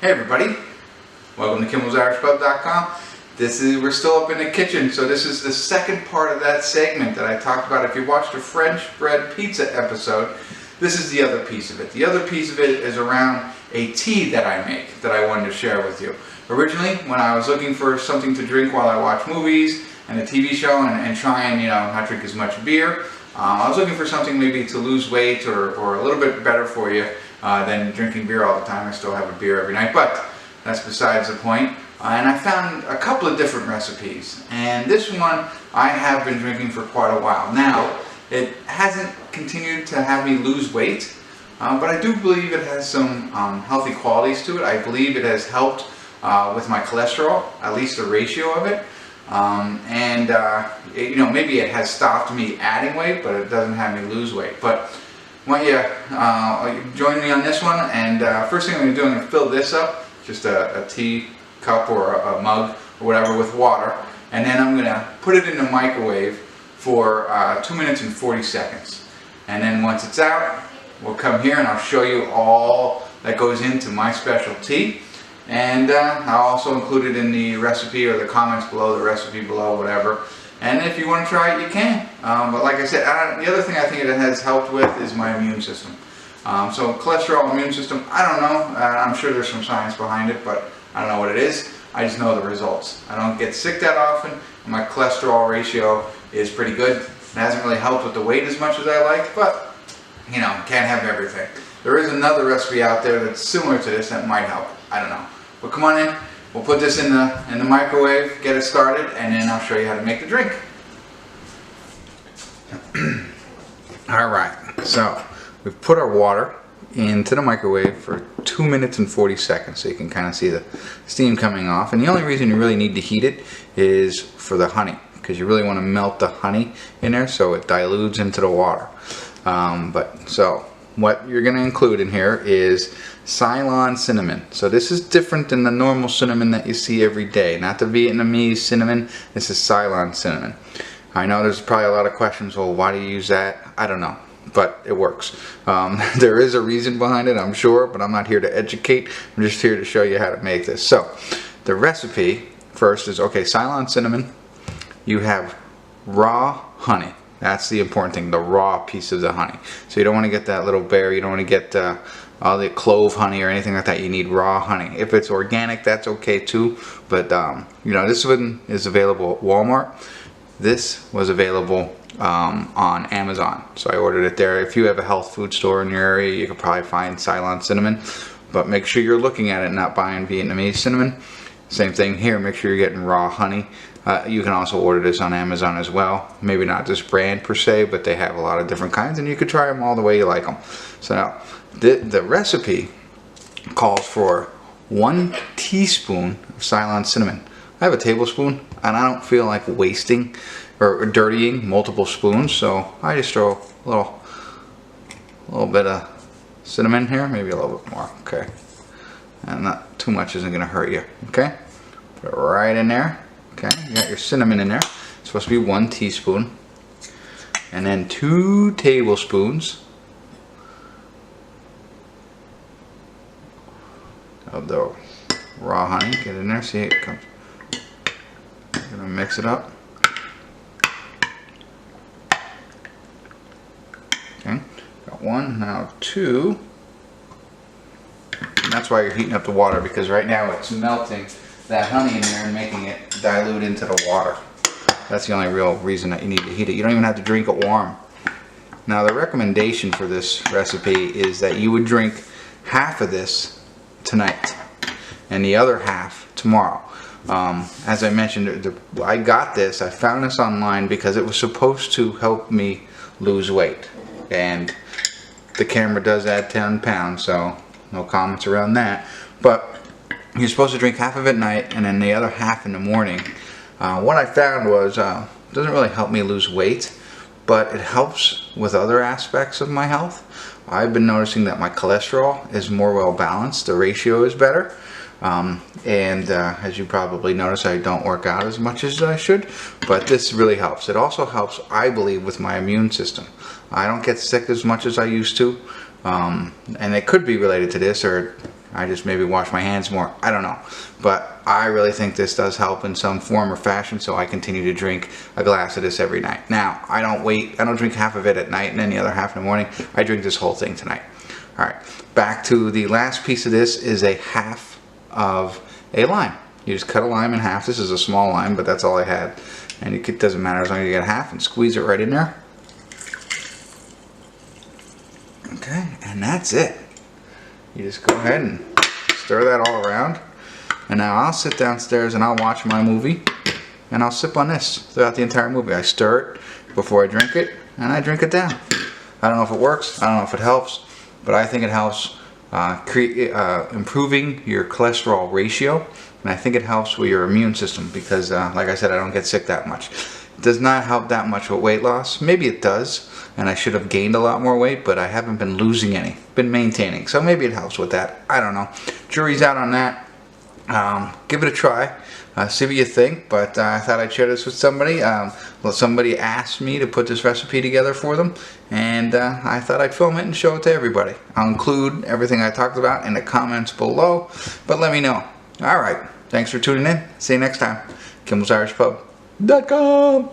Hey everybody, welcome to KimmelsIrishPub.com. We're still up in the kitchen, so this is the second part of that segment that I talked about. If you watched the French bread pizza episode, this is the other piece of it. The other piece of it is around a tea that I make that I wanted to share with you. Originally, when I was looking for something to drink while I watch movies and a TV show and try and not drink as much beer, I was looking for something maybe to lose weight or a little bit better for you than drinking beer all the time. I still have a beer every night, but that's besides the point. And I found a couple of different recipes, and this one I have been drinking for quite a while. Now, it hasn't continued to have me lose weight, but I do believe it has some healthy qualities to it. I believe it has helped with my cholesterol, at least the ratio of it. Maybe it has stopped me adding weight, but it doesn't have me lose weight. But why don't you join me on this one? And first thing I'm going to do, I'm going to fill this up, just a tea cup or a mug or whatever, with water, and then I'm going to put it in the microwave for 2 minutes and 40 seconds. And then once it's out, we'll come here and I'll show you all that goes into my special tea. And I'll also include it in the recipe or the comments below, the recipe below, whatever. And if you want to try it, you can. But like I said, the other thing I think it has helped with is my immune system. So cholesterol, immune system, I don't know. I'm sure there's some science behind it, but I don't know what it is. I just know the results. I don't get sick that often, and my cholesterol ratio is pretty good. It hasn't really helped with the weight as much as I like, but can't have everything. There is another recipe out there that's similar to this that might help. I don't know. But come on in, we'll put this in the microwave, get it started, and then I'll show you how to make the drink. Alright, so we've put our water into the microwave for 2 minutes and 40 seconds, so you can kind of see the steam coming off. And the only reason you really need to heat it is for the honey, because you really want to melt the honey in there so it dilutes into the water. So what you're going to include in here is Ceylon cinnamon. So this is different than the normal cinnamon that you see every day. Not the Vietnamese cinnamon. This is Ceylon cinnamon. I know there's probably a lot of questions. Well, why do you use that? I don't know, but it works. There is a reason behind it, I'm sure, but I'm not here to educate. I'm just here to show you how to make this. So the recipe first is, Ceylon cinnamon. You have raw honey. That's the important thing, the raw piece of the honey. So you don't want to get that little berry, you don't want to get all the clove honey or anything like that. You need raw honey. If it's organic, that's okay too. But this one is available at Walmart. This was available on Amazon, so I ordered it there. If you have a health food store in your area, you could probably find Ceylon cinnamon, but make sure you're looking at it, not buying Vietnamese cinnamon. Same thing here, make sure you're getting raw honey. You can also order this on Amazon as well. Maybe not this brand per se, but they have a lot of different kinds, and you could try them all the way you like them. So now, the recipe calls for 1 teaspoon of Ceylon cinnamon. I have a tablespoon, and I don't feel like wasting or dirtying multiple spoons, so I just throw a little bit of cinnamon here, maybe a little bit more, okay. And not too much isn't gonna hurt you, okay? Put it right in there, okay? You got your cinnamon in there. It's supposed to be 1 teaspoon. And then 2 tablespoons of the raw honey. Get in there, see it comes. I'm gonna mix it up. Okay, got 1, now 2. And that's why you're heating up the water, because right now it's melting that honey in there and making it dilute into the water. That's the only real reason that you need to heat it. You don't even have to drink it warm. Now the recommendation for this recipe is that you would drink half of this tonight and the other half tomorrow. As I mentioned, I found this online because it was supposed to help me lose weight, and the camera does add 10 pounds, so no comments around that. But you're supposed to drink half of it at night and then the other half in the morning. What I found was it doesn't really help me lose weight, but it helps with other aspects of my health. I've been noticing that my cholesterol is more well balanced, the ratio is better. As you probably notice, I don't work out as much as I should, but this really helps. It also helps, I believe, with my immune system. I don't get sick as much as I used to, and it could be related to this, or I just maybe wash my hands more. I don't know. But I really think this does help in some form or fashion, so I continue to drink a glass of this every night. Now, I don't drink half of it at night and then the other half in the morning. I drink this whole thing tonight. Alright, back to the last piece of this is a half of a lime. You just cut a lime in half. This is a small lime, but that's all I had. And it doesn't matter as long as you get half, and squeeze it right in there. Okay, and that's it. You just go ahead and stir that all around. And now I'll sit downstairs and I'll watch my movie and I'll sip on this throughout the entire movie. I stir it before I drink it and I drink it down. I don't know if it works, I don't know if it helps, but I think it helps improving your cholesterol ratio, and I think it helps with your immune system because like I said, I don't get sick that much. It does not help that much with weight loss. Maybe it does, and I should have gained a lot more weight, but I haven't been losing any, been maintaining. So maybe it helps with that. I don't know. Jury's out on that. Give it a try. See what you think, but I thought I'd share this with somebody. Well, somebody asked me to put this recipe together for them, and I thought I'd film it and show it to everybody. I'll include everything I talked about in the comments below, but let me know. Alright, thanks for tuning in. See you next time. KimmelsIrishPub.com